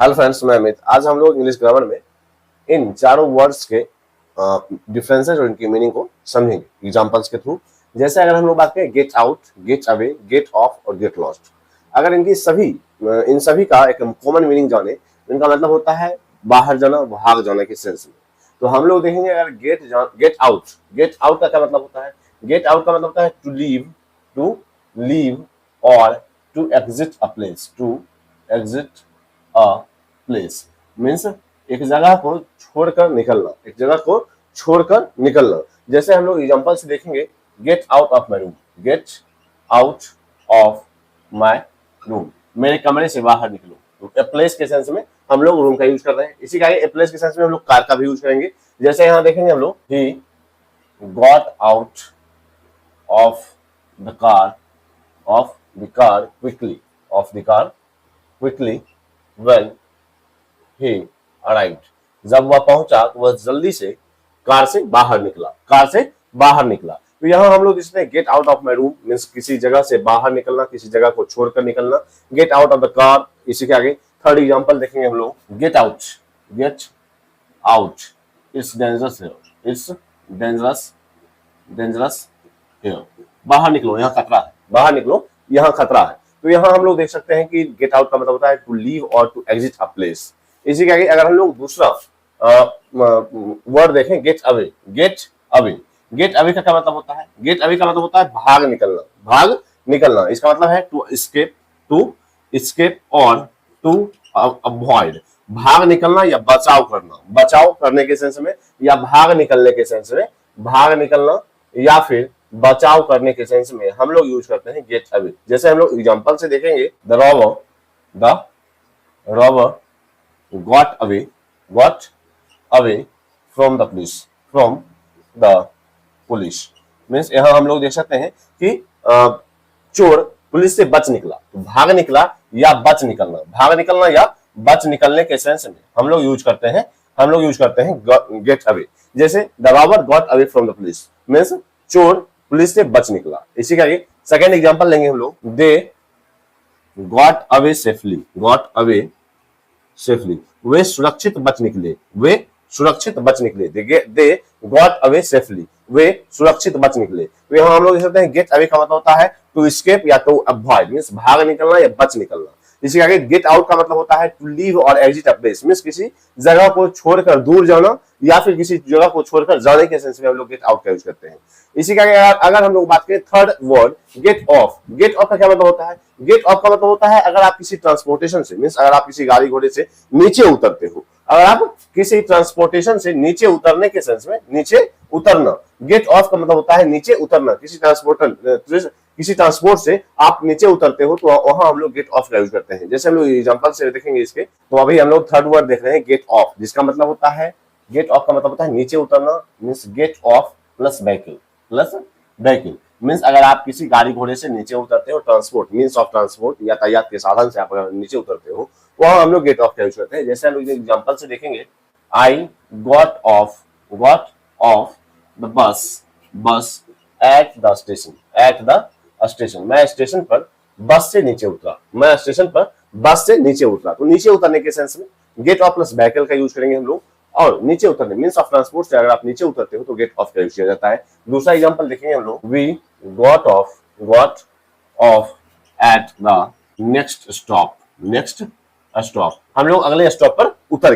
Hello friends, मैं अमित। आज हम लोग इंग्लिश ग्रामर में इन चारों वर्ड्स के डिफरेंसेस और इनकी मीनिंग को समझेंगे एग्जांपल्स के थ्रू। जैसे अगर हम लोग बात करें get out, get away, get off और गेट लॉस्ट, अगर इन सभी का एक कॉमन मीनिंग जाने, इनका मतलब होता है बाहर जाना, भाग जाने के सेंस में। तो हम लोग देखेंगे अगर गेट आउट का क्या मतलब होता है। गेट आउट का मतलब होता है टू लीव और to exit a place, to exit a place means एक जगह को छोड़कर निकलना, एक जगह को छोड़कर निकलना। जैसे हम लोग एग्जांपल से देखेंगे, get out of my room, get out of my room, मेरे कमरे से बाहर निकलो। तो प्लेस के सेंस में हम लोग रूम का यूज कर रहे हैं। इसी का आगे प्लेस के सेंस में हम लोग कार का भी यूज करेंगे। जैसे यहाँ देखेंगे हम लोग, he got out of the car quickly, of the car quickly when he arrived, जब वह पहुंचा तो वह जल्दी से कार से बाहर निकला। तो यहाँ हम लोग देखते हैं get out of my room means किसी जगह से बाहर निकलना, किसी जगह को छोड़कर निकलना। Get out of the car, इसी के आगे थर्ड एग्जांपल देखेंगे हम लोग, get out it's dangerous here, it's dangerous here, बाहर निकलो, यहाँ खतरा है, बाहर निकलो, यहाँ खतरा है। तो यहाँ हम लोग देख सकते हैं कि गेट आउट का मतलब होता है टू लीव और टू एग्जिट अ प्लेस। इसी के आगे अगर हम लोग दूसरा वर्ड देखें, गेट अवे का क्या मतलब होता है। गेट अवे का मतलब होता है भाग निकलना। इसका मतलब है टू एस्केप और टू अवॉइड, भाग निकलना या बचाव करने के सेंस में, या भाग निकलने के सेंस में, भाग निकलना या फिर बचाव करने के सेंस में हम लोग यूज करते हैं गेट अवे। जैसे हम लोग एग्जांपल से देखेंगे, the robber got away from the police means यहाँ हम लोग देख सकते हैं कि चोर पुलिस से बच निकला। तो भाग निकला या बच निकलने के सेंस में हम लोग यूज करते हैं गेट अवे। जैसे the robber got away from the police means चोर पुलिस से बच निकला। इसी का सेकेंड एग्जांपल लेंगे हम लोग, दे गॉट अवे सेफली, वे सुरक्षित बच निकले, दे गॉट अवे सेफली, वे सुरक्षित बच निकले। तो यहाँ हम लोग देख सकते हैं गेट अवे का मतलब होता है टू एस्केप या टू अवॉइड मीन्स भाग निकलना या बच निकलना। इसी आगे गेट आउट का मतलब होता है टू लीव और एग्जिट अ प्लेस मीन्स किसी जगह को छोड़कर दूर जाना या फिर किसी जगह को छोड़कर जाने के सेंस में हम लोग गेट आउट का यूज करते हैं। इसी का अगर हम लोग बात करें थर्ड वर्ड, गेट ऑफ का क्या मतलब होता है। गेट ऑफ का मतलब होता है अगर आप किसी ट्रांसपोर्टेशन से मीन्स अगर आप किसी गाड़ी घोड़े से नीचे उतरते हो, अगर आप किसी ट्रांसपोर्टेशन से नीचे उतरने के सेंस में, नीचे उतरना। गेट ऑफ का मतलब होता है नीचे उतरना, किसी ट्रांसपोर्ट से आप नीचे उतरते हो तो वहां हम लोग गेट ऑफ का यूज करते हैं। जैसे हम लोग एग्जांपल से देखेंगे इसके, तो अभी हम लोग थर्ड वर्ड देख रहे हैं गेट ऑफ, जिसका मतलब होता है, गेट ऑफ का मतलब होता है नीचे उतरना means get off plus vehicle means अगर आप किसी गाड़ी घोड़े से नीचे उतरते हो, ट्रांसपोर्ट मीन्स ऑफ ट्रांसपोर्ट यातायात के साधन से आप अगर नीचे उतरते हो, वहां हम लोग गेट ऑफ का यूज करते हैं। जैसे हम लोग एग्जांपल से देखेंगे, I got off the bus at the station, मैं स्टेशन पर बस से नीचे उतरा। तो नीचे उतरने के सेंस में गेट ऑफ प्लस व्हीकल का यूज करेंगे हम लोग। और नीचे उतरने मीन्स ऑफ ट्रांसपोर्ट से अगर आप नीचे उतरते हो तो गेट ऑफ का यूज किया जाता है। दूसरा एग्जांपल देखेंगे हम लोग, we got off at the next stop, हम लोग अगले स्टॉप पर उतर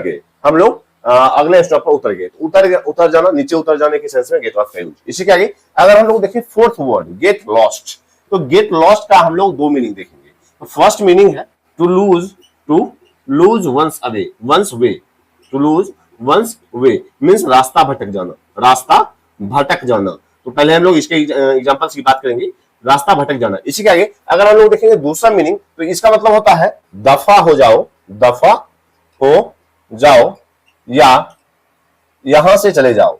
गए, उतर जाना, नीचे उतर जाने के सेंस में गेट ऑफ का यूज। इसी के आगे अगर हम लोग देखें फोर्थ वर्ड, गेट लॉस्ट, तो गेट लॉस्ट का हम लोग दो मीनिंग देखेंगे। तो फर्स्ट मीनिंग है to lose one's way means रास्ता भटक जाना। तो पहले हम लोग इसके एग्जांपल्स की बात करेंगे, रास्ता भटक जाना। इसी के आगे अगर हम लोग देखेंगे दूसरा मीनिंग, तो इसका मतलब होता है दफा हो जाओ या यहां से चले जाओ,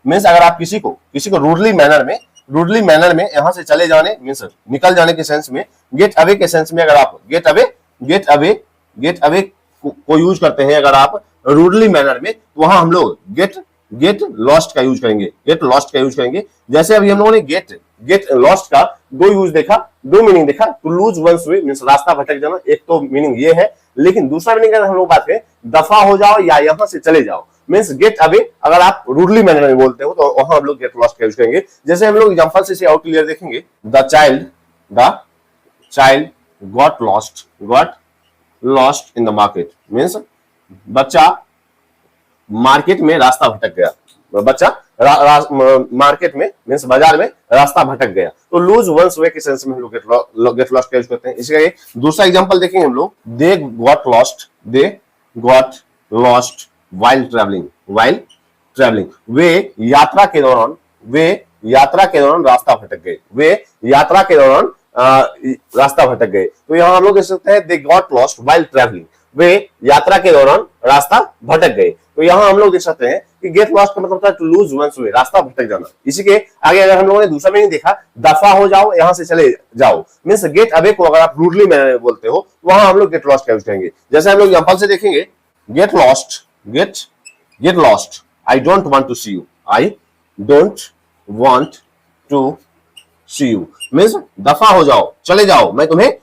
मीन्स अगर आप किसी को रूडली मैनर में यहां से चले जाने मीन्स निकल जाने के सेंस में, गेट अवे के सेंस में अगर आप गेट अवे को यूज करते हैं अगर आप रूडली मैनर में, तो वहां हम लोग गेट लॉस्ट का यूज करेंगे। जैसे अभी हम लोगों ने गेट लॉस्ट का दो यूज देखा, दो मीनिंग देखा। To lose one's way means रास्ता भटक जाना, एक तो मीनिंग ये है, लेकिन दूसरा मीनिंग अगर हम लोग बात करें दफा हो जाओ या यहां से चले जाओ मींस गेट अवे। अगर आप रूडली मैनर में बोलते हो तो वहां हम लोग गेट लॉस्ट का यूज करेंगे। जैसे हम लोग एग्जांपल से इसे और क्लियर देखेंगे, the child got lost in the market means बच्चा मार्केट में रास्ता भटक गया। बच्चा मार्केट में मींस बाजार में रास्ता भटक गया। तो लूज वंस वे के सेंस में हम लोग गेट लॉस्ट का यूज करते हैं। इसका दूसरा एग्जांपल देखेंगे हम लोग, they got lost while travelling. वे यात्रा के दौरान रास्ता भटक गए। वे यात्रा के दौरान रास्ता भटक गए। तो यहां हम लोग देख सकते हैं they got lost while travelling, वे यात्रा के दौरान रास्ता भटक गए। तो यहां हम लोग देख सकते हैं कि गेट लॉस्ट का मतलब होता है टू लूज वंस वे, रास्ता भटक जाना। इसी के आगे अगर हम लोगों ने दूसरा मीनिंग देखा, दफा हो जाओ, यहां से चले जाओ मींस गेट अवे को अगर आप रूडली मैनर में बोलते हो वहां हम लोग गेट लॉस्ट का यूज करेंगे। जैसे हम लोग एग्जांपल से देखेंगे, get lost I don't want to see you, I don't want to see you means दफा हो जाओ, चले जाओ, मैं तुम्हें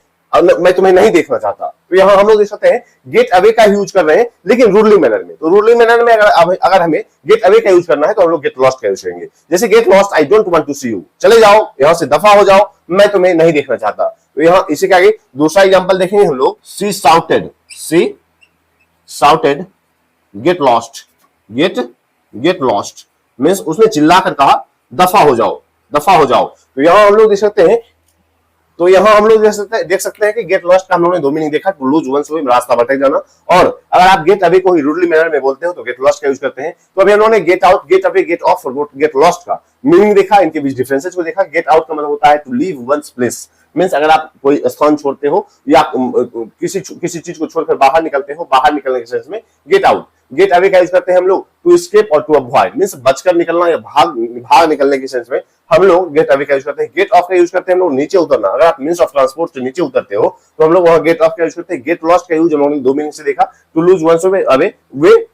नहीं देखना चाहता। तो यहां हम लोग देख सकते हैं गेट अवे का यूज कर रहे हैं लेकिन रूडली मैनर में। तो रूडली मैनर में अगर हमें गेट अवे का यूज करना है तो हम लोग गेट लॉस्ट का यूज करेंगे। जैसे get lost I don't want to see you, चले जाओ, यहां से दफा हो जाओ, मैं तुम्हें नहीं देखना चाहता। तो यहां इसी के आगे दूसरा एग्जांपल देखेंगे हम लोग, सी साउटेड गेट लॉस्ट मींस उसने चिल्लाकर कहा दफा हो जाओ। तो यहां हम लोग देख सकते हैं देख सकते हैं कि गेट लॉस्ट का हम लोगों ने दो मीनिंग देखा, टू लूज वंस वे रास्ता भटक जाना, और अगर आप गेट अवे को ही रूडली मैनर में बोलते हो तो गेट लॉस्ट का यूज करते हैं। तो अभी हम लोगों ने get out, get away, get off और गेट लॉस्ट का मीनिंग देखा, इनके बीच डिफरेंसेस को देखा। गेट आउट का मतलब होता है to leave one's place means अगर आप कोई स्थान छोड़ते हो या किसी चीज को छोड़कर बाहर निकलते हो, बाहर निकलने के सेंस में गेट आउट। गेट अवे का यूज करते हैं हम लोग टू एस्केप और टू अवॉइड मींस बचकर निकलना या भाग निकलने के सेंस में हम लोग गेट अवे का यूज करते हैं। गेट ऑफ का यूज करते हैं हम लोग नीचे उतरना, अगर आप मींस ऑफ ट्रांसपोर्ट से नीचे उतरते हो तो हम लोग वहां गेट ऑफ का यूज करते हैं। गेट लॉस्ट का यूज हम लोगों ने दो मीनिंग से देखा, to lose one's away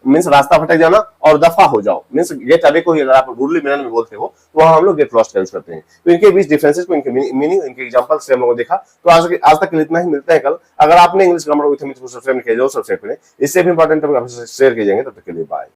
means रास्ता भटक जाना, और दफा हो जाओ मींस गेट अवे को ही अगर आप रूडली मैनर में बोलते हो तो वहां हम लोग गेट लॉस्ट का यूज करते हैं। तो इनके बीच डिफरेंसेस को, इनके मीनिंग, इनके एग्जांपल से हम लोग देखा। तो आज तक इतना ही, मिलता है कल। अगर आपने इंग्लिश ग्रामर विद हिमी को सब्सक्राइब नहीं किया, जरूर सब्सक्राइब करें। इससे भी इंपॉर्टेंट टॉपिक आपसे शेयर किए जाएंगे। तब तक के लिए बाय।